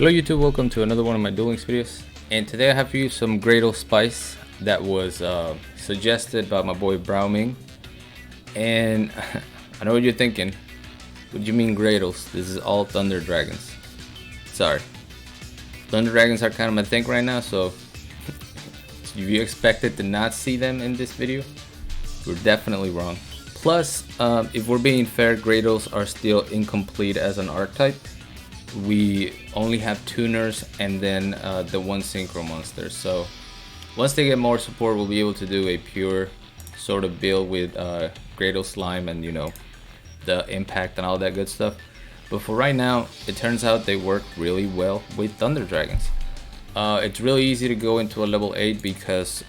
Hello YouTube, welcome to another one of my Duel Links videos. And today I have for you some Graydles spice that was suggested by my boy Browming. And I know what you're thinking. What do you mean Graydles? This is all Thunder Dragons. Sorry. Thunder Dragons are kind of my thing right now, so if you expected to not see them in this video, you're definitely wrong. Plus, if we're being fair, Graydles are still incomplete as an archetype. We only have tuners and then the one synchro monster. So once they get more support, we'll be able to do a pure sort of build with Graydles slime and, you know, the impact and all that good stuff. But for right now, it turns out they work really well with Thunder Dragons. It's really easy to go into a level 8 because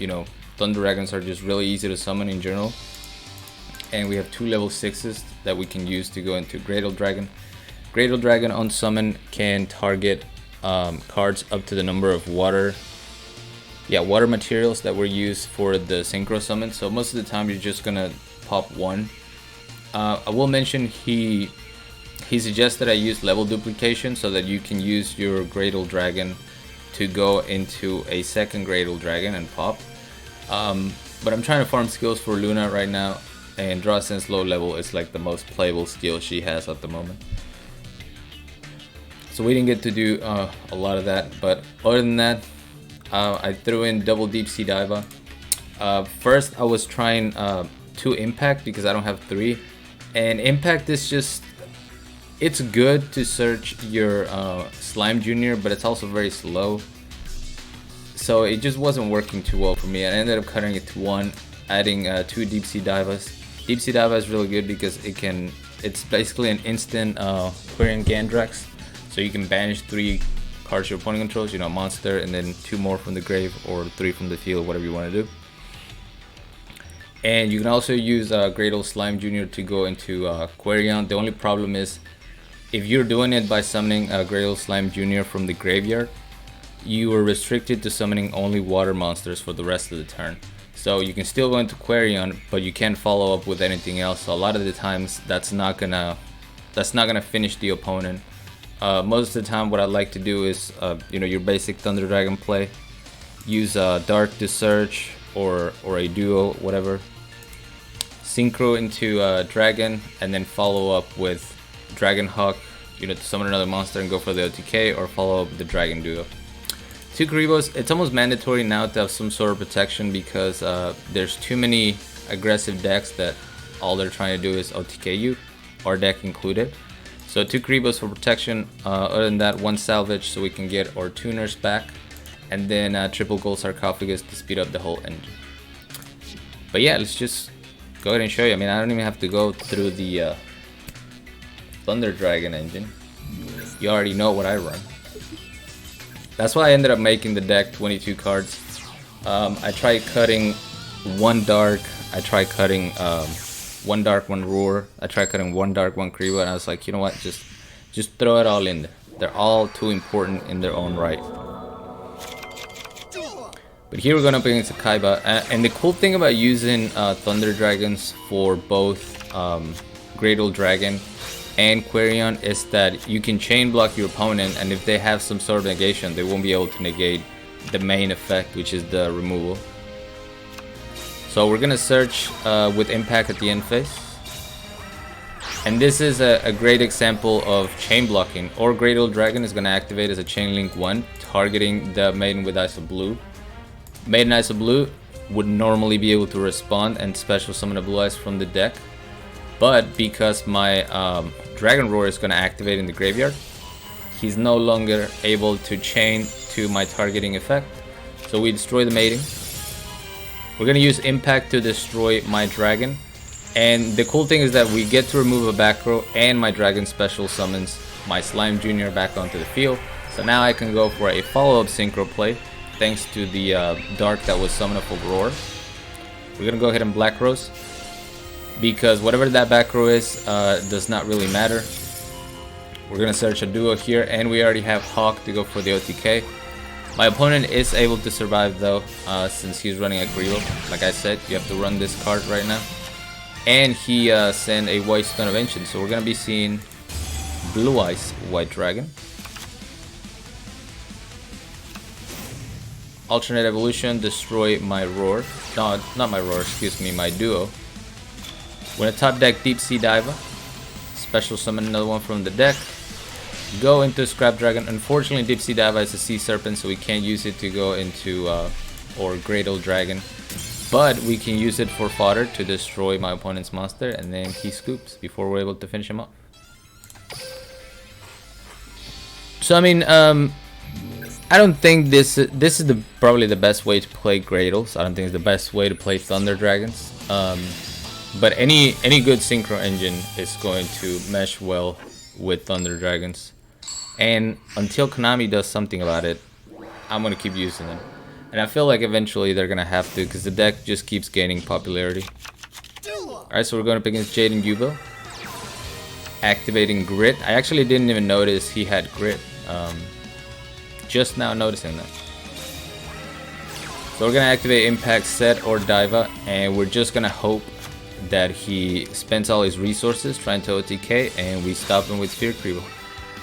you know, Thunder Dragons are just really easy to summon in general. And we have 2 level 6s that we can use to go into Graydle Dragon. Graydle Dragon on summon can target cards up to the number of water materials that were used for the synchro summon. So most of the time you're just gonna pop one. I will mention he suggested I use level duplication so that you can use your Graydle Dragon to go into a second Graydle Dragon and pop. But I'm trying to farm skills for Luna right now, and Draw Sense low level is like the most playable skill she has at the moment. So we didn't get to do a lot of that, but other than that, I threw in double deep sea diva. First I was trying 2 impact because I don't have 3, and impact is just, it's good to search your slime junior, but it's also very slow, so it just wasn't working too well for me. I ended up cutting it to 1, adding 2 deep sea divas. Deep sea diva is really good because it's basically an instant Quarian Gandrax. So you can banish 3 cards your opponent controls, you know, monster, and then 2 more from the grave, or 3 from the field, whatever you want to do. And you can also use Graydles Slime Jr. to go into Quarian. The only problem is, if you're doing it by summoning Graydles Slime Jr. from the graveyard, you are restricted to summoning only water monsters for the rest of the turn. So you can still go into Quarian, but you can't follow up with anything else. So a lot of the times that's not gonna finish the opponent. Most of the time what I like to do is, you know, your basic Thunder Dragon play. Use Dark to search or a Duel, whatever. Synchro into Dragon, and then follow up with Dragon Hawk, you know, to summon another monster and go for the OTK, or follow up with the Dragon Duel. 2 Karibos, it's almost mandatory now to have some sort of protection because there's too many aggressive decks that all they're trying to do is OTK you, our deck included. So 2 Karibos for protection. Other than that, 1 salvage so we can get our tuners back, and then triple gold sarcophagus to speed up the whole engine. But yeah, let's just go ahead and show you. I mean, I don't even have to go through the Thunder Dragon engine. You already know what I run. That's why I ended up making the deck 22 cards. I tried cutting 1 dark. I tried cutting 1 dark, 1 roar. I tried cutting 1 dark, 1 Karibo, and I was like, you know what, just throw it all in there. They're all too important in their own right. But here we're going up against a Kaiba, and the cool thing about using Thunder Dragons for both Graydle Dragon and Quarian is that you can chain block your opponent, and if they have some sort of negation, they won't be able to negate the main effect, which is the removal. So we're gonna search with impact at the end phase, and this is a great example of chain blocking. Or Graydle Dragon is gonna activate as a chain link 1, targeting the Maiden with Eyes of Blue. Maiden Eyes of Blue would normally be able to respond and special summon a Blue Eyes from the deck, but because my Dragon Roar is gonna activate in the graveyard, he's no longer able to chain to my targeting effect. So we destroy the Maiden. We're gonna use impact to destroy my dragon, and the cool thing is that we get to remove a back row, and my dragon special summons my Slime Jr. back onto the field. So now I can go for a follow-up synchro play thanks to the dark that was summoned up of Roar. We're gonna go ahead and Black Rose because whatever that back row is does not really matter. We're gonna search a duo here, and we already have Hawk to go for the OTK. My opponent is able to survive though, since he's running a Graydle. Like I said, you have to run this card right now. And he sent a White Stone of Ancient, so we're gonna be seeing Blue Eyes White Dragon. alternate evolution, destroy my roar. No, not my roar, excuse me, my duo. We're gonna top deck Deep Sea Diver. Special summon another one from the deck. Go into Scrap Dragon. Unfortunately, Deep Sea Diver is a Sea Serpent, so we can't use it to go into or Graydle Dragon. But we can use it for fodder to destroy my opponent's monster, and then he scoops before we're able to finish him off. So I mean, I don't think this is probably the best way to play Graydles. I don't think it's the best way to play Thunder Dragons. But any good synchro engine is going to mesh well with Thunder Dragons. And until Konami does something about it, I'm gonna keep using them. And I feel like eventually they're gonna have to, because the deck just keeps gaining popularity. Alright, so we're going up against Jade and Duel. Activating Grit. I actually didn't even notice he had Grit. Just now noticing that. So we're gonna activate Impact, Set, or Diva, and we're just gonna hope that he spends all his resources trying to OTK, and we stop him with Sphere Creeble.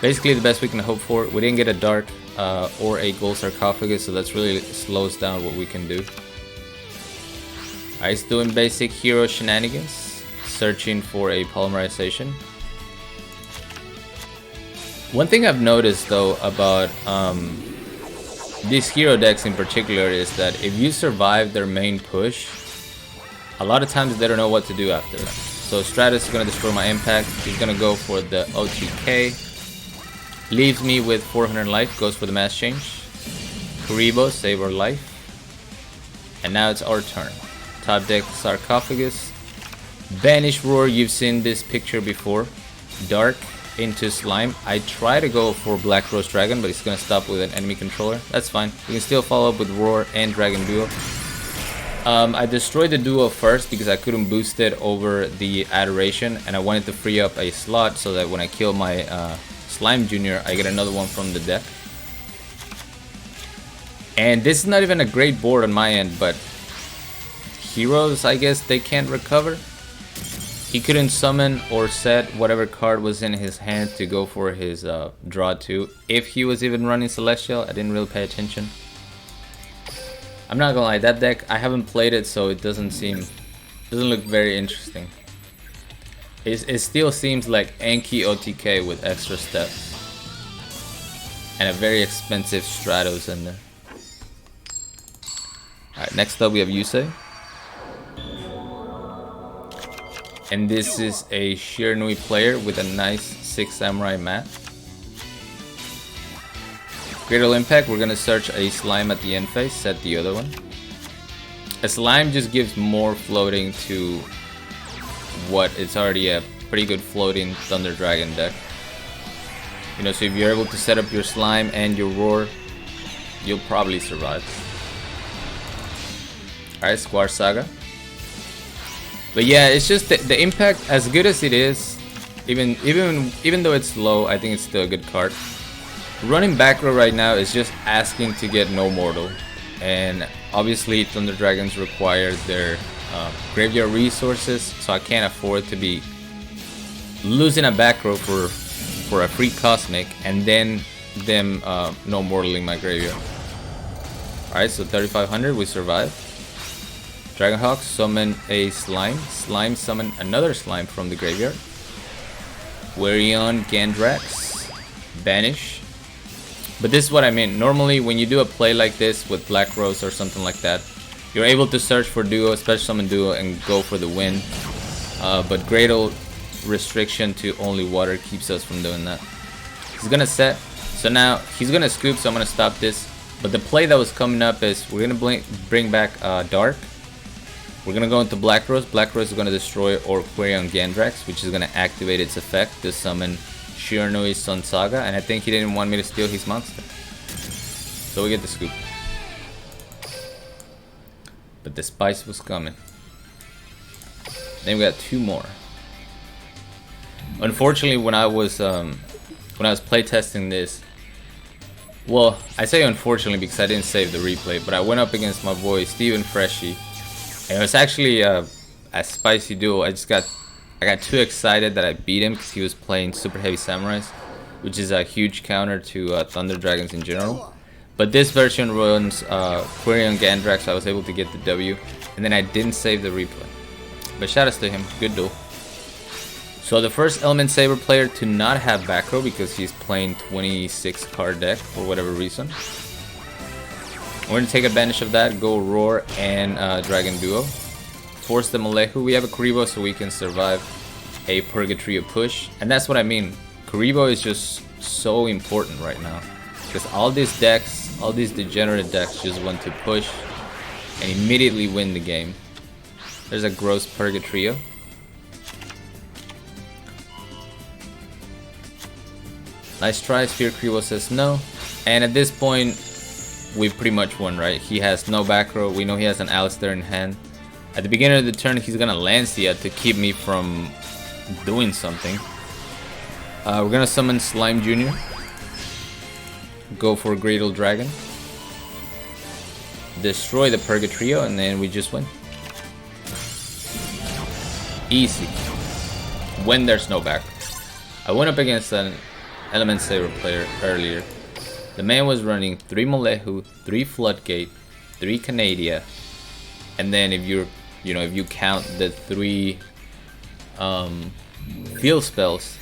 Basically the best we can hope for. We didn't get a Dark or a Gold Sarcophagus, so that's really slows down what we can do. Alright, he's doing basic hero shenanigans, searching for a polymerization. One thing I've noticed though about these hero decks in particular is that if you survive their main push, a lot of times they don't know what to do after that. So Stratus is going to destroy my impact. He's going to go for the OTK. Leaves me with 400 life. Goes for the mass change. Kuribo, save our life. And now it's our turn. Top deck Sarcophagus. Banish Roar, you've seen this picture before. Dark into Slime. I try to go for Black Rose Dragon, but he's going to stop with an enemy controller. That's fine. We can still follow up with Roar and Dragon Duo. I destroyed the duo first because I couldn't boost it over the Adoration, and I wanted to free up a slot so that when I kill my Slime Jr., I get another one from the deck. And this is not even a great board on my end, but heroes, I guess they can't recover. He couldn't summon or set whatever card was in his hand to go for his draw 2. If he was even running Celestial, I didn't really pay attention. I'm not gonna lie, that deck, I haven't played it, so it doesn't look very interesting. It still seems like Anki OTK with extra steps. And a very expensive Stratos in there. Alright, next up we have Yusei. And this is a Shiranui player with a nice 6 Samurai mat. Graydle Impact, we're gonna search a Slime at the end phase, set the other one. A Slime just gives more floating to what it's already a pretty good floating Thunder Dragon deck. You know, so if you're able to set up your Slime and your Roar, you'll probably survive. Alright, Square Saga. But yeah, it's just the impact, as good as it is, even though it's low, I think it's still a good card. Running back row right now is just asking to get no mortal, and obviously Thunder Dragons require their graveyard resources, so I can't afford to be losing a back row for a free Cosmic and then them no mortaling my graveyard. Alright, so 3500, we survive. Dragonhawk, summon a Slime. Slime, summon another Slime from the graveyard. Warion, Gandrax, Banish. But this is what I mean. Normally, when you do a play like this with Black Rose or something like that, you're able to search for Duo, Special Summon Duo, and go for the win. But Graydle restriction to only water keeps us from doing that. He's gonna set. So now, he's gonna scoop, so I'm gonna stop this. But the play that was coming up is, we're gonna bring back Dark. We're gonna go into Black Rose. Black Rose is gonna destroy or query on Gandrax, which is gonna activate its effect to summon Shiranui Sun Saga, and I think he didn't want me to steal his monster. So we get the scoop. But the spice was coming. Then we got two more. Unfortunately, when I was playtesting this, well, I say unfortunately because I didn't save the replay, but I went up against my boy Steven Freshy. And it was actually a spicy duel. I got too excited that I beat him because he was playing Super Heavy Samurais, which is a huge counter to Thunder Dragons in general. But this version runs Query on Gandrax, so I was able to get the W. And then I didn't save the replay. But shoutouts to him, good duel. So the first Element Saber player to not have back row because he's playing 26 card deck for whatever reason. We're going to take advantage of that, go Roar and Dragon Duo. Force the Malehu. We have a Kuribo so we can survive a Purgatrio push. And that's what I mean. Kuribo is just so important right now. Because all these decks, all these degenerate decks just want to push and immediately win the game. There's a gross Purgatrio. Nice try, Sphere Kuribo says no. And at this point, we pretty much won, right? He has no back row. We know he has an Alistair in hand. At the beginning of the turn, he's gonna Lancia to keep me from doing something. We're gonna summon Slime Jr. Go for Graydle Dragon. Destroy the Purgatrio, and then we just win. Easy. When there's no back. I went up against an Element Saber player earlier. The man was running 3 Malehu, 3 Floodgate, 3 Canadia, and then if you count the 3 field spells,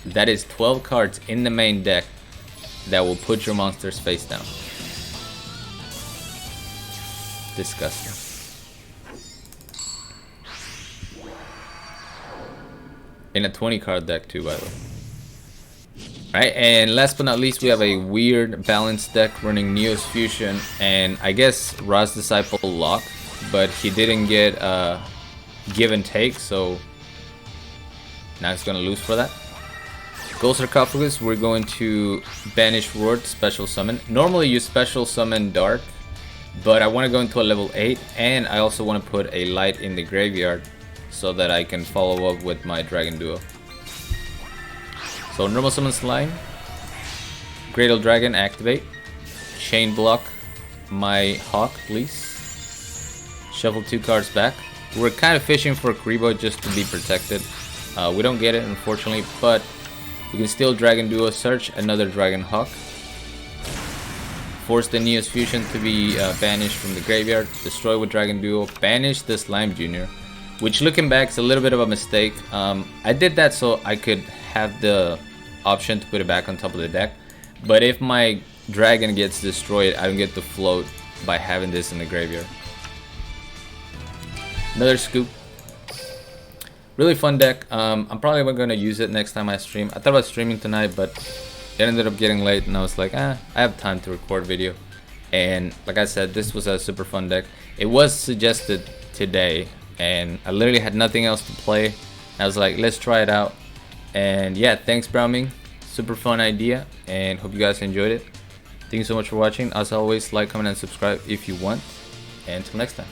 that is 12 cards in the main deck that will put your monsters face down. Disgusting. In a 20 card deck too, by the way. Alright, and last but not least, we have a weird balanced deck running Neo's Fusion and I guess Ra's Disciple Lock, but he didn't get give and take, so now he's gonna lose for that. Gold Sarcophagus, we're going to banish Roar, special summon. Normally you special summon Dark, but I want to go into a level 8 and I also want to put a light in the graveyard so that I can follow up with my Dragon Duo. So normal summon Slime, Graydle Dragon activate, Chain Block my Hawk please, shuffle 2 cards back. We're kind of fishing for Kuribo just to be protected. We don't get it unfortunately, but we can still Dragon Duo, search another Dragon Hawk, force the Neo's Fusion to be banished from the graveyard, destroy with Dragon Duo, banish the Slime Jr., which looking back is a little bit of a mistake. I did that so I could have the option to put it back on top of the deck, but if my dragon gets destroyed, I don't get to float by having this in the graveyard. Another scoop. Really fun deck. I'm probably going to use it next time I stream. I thought about streaming tonight, but it ended up getting late and I was like, I have time to record video. And like I said, this was a super fun deck. It was suggested today and I literally had nothing else to play. I was like, let's try it out. And yeah, thanks Browming. Super fun idea and hope you guys enjoyed it. Thank you so much for watching. As always, like, comment, and subscribe if you want. And until next time.